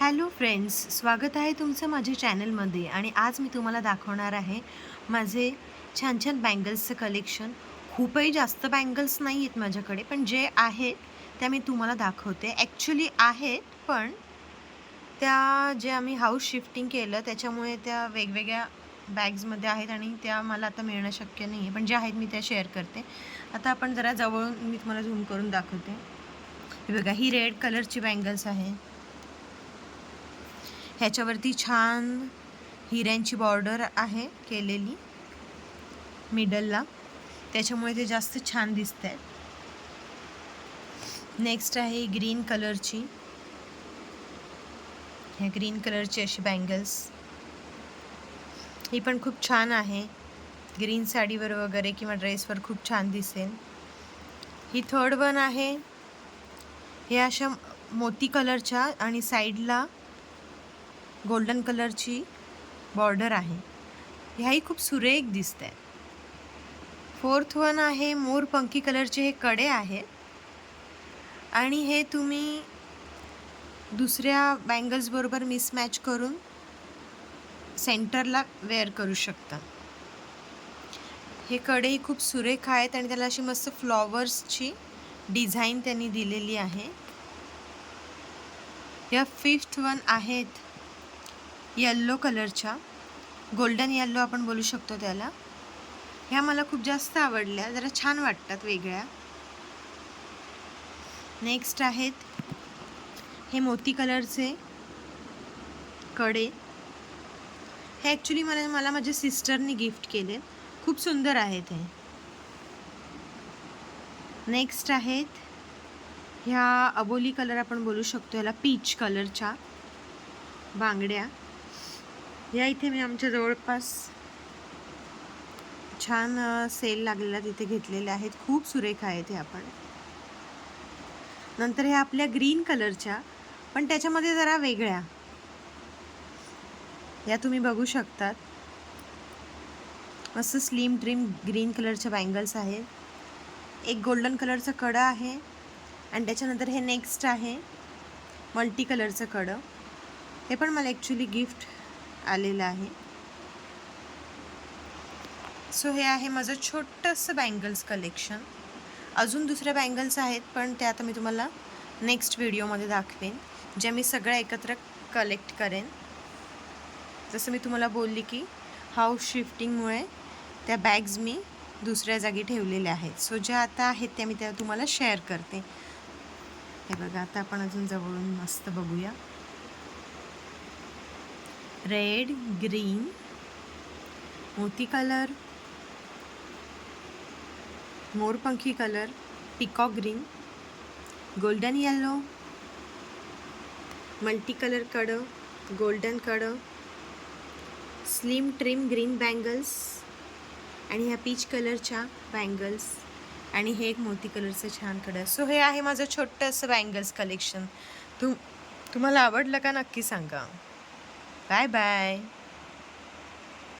Hello friends, स्वागत आहे तुमचं माझ्या चॅनलमध्ये. आणि आज मी तुम्हाला दाखवणार आहे माझे छान छान बँगल्सचं कलेक्शन. खूपही जास्त बँगल्स नाही आहेत माझ्याकडे, पण जे आहेत त्या मी तुम्हाला दाखवते. ॲक्च्युली आहेत, पण त्या जे आम्ही हाऊस शिफ्टिंग केलं त्याच्यामुळे त्या वेगवेगळ्या बॅग्समध्ये आहेत आणि त्या मला आता मिळणं शक्य नाही आहे. पण ज्या आहेत मी त्या शेअर करते. आता आपण जरा जवळून मी तुम्हाला झूम करून दाखवते. हे बघा, ही रेड कलरची बँगल्स आहे. ह्याच्यावरती छान हिऱ्यांची बॉर्डर आहे केलेली मिडलला, त्याच्यामुळे ते जास्त छान दिसत आहेत. नेक्स्ट आहे ग्रीन कलरची. ह्या ग्रीन कलरची अशी बँगल्स, ही पण खूप छान आहे. ग्रीन साडीवर वगैरे किंवा ड्रेसवर खूप छान दिसेल. ही थर्ड वन आहे. हे अशा मोती कलरच्या आणि साईडला गोल्डन कलरची बॉर्डर आहे. ह्याही खूप सुरेख दिसत आहे. फोर्थ वन आहे मोरपंखी कलरचे. हे कडे आहेत आणि हे तुम्ही दुसऱ्या बँगल्सबरोबर मिसमॅच करून सेंटरला वेअर करू शकता. हे कडेही खूप सुरेख आहेत आणि त्याला अशी मस्त फ्लॉवर्सची डिझाईन त्यांनी दिलेली आहे. या फिफ्थ वन आहेत येल्लो कलरच्या, गोल्डन येल्लो आपण बोलू शकतो त्याला. ह्या मला खूप जास्त आवडल्या, जरा छान वाटतात, वेगळ्या. नेक्स्ट आहेत हे मोती कलरचे कडे. हे ॲक्च्युली मला माझ्या सिस्टरनी गिफ्ट केले. खूप सुंदर आहेत हे. नेक्स्ट आहेत ह्या अबोली कलर आपण बोलू शकतो याला, पीच कलरच्या बांगड्या. या इथे मी आमच्या जवळपास छान सेल लागलेला तिथे घेतलेल्या आहेत. खूप सुरेख आहेत ह्या पण. नंतर ह्या आपल्या ग्रीन कलरच्या, पण त्याच्यामध्ये जरा वेगळ्या, या तुम्ही बघू शकतात. मस्त स्लिम ट्रिम ग्रीन कलरच्या बँगल्स आहेत. एक गोल्डन कलरचं कडं आहे आणि त्याच्यानंतर हे नेक्स्ट आहे मल्टी कलरचं कडं. हे पण मला ॲक्च्युली गिफ्ट आलेलं आहे. सो हे आहे माझं छोटंसं बँगल्स कलेक्शन. अजून दुसऱ्या बँगल्स आहेत, पण ते आता मी तुम्हाला नेक्स्ट व्हिडिओमध्ये दाखवेन, ज्या मी सगळ्या एकत्र कलेक्ट करेन. जसं मी तुम्हाला बोलली की हाऊस शिफ्टिंगमुळे त्या बॅग्स मी दुसऱ्या जागी ठेवलेल्या आहेत. सो ज्या आता आहेत त्या मी त्या तुम्हाला शेअर करते. हे बघा, आता आपण अजून जवळून मस्त बघूया. रेड, ग्रीन, मोती कलर, मोरपंखी colour, peacock green, golden yellow, multi colour कडं, गोल्डन कडं, स्लिम ट्रिम ग्रीन बँगल्स आणि ह्या पीच कलरच्या बँगल्स आणि हे एक मोती कलरचं छान कडं. सो हे आहे माझं छोटंसं बँगल्स कलेक्शन. तुम्हाला आवडलं का नक्की सांगा. Bye bye.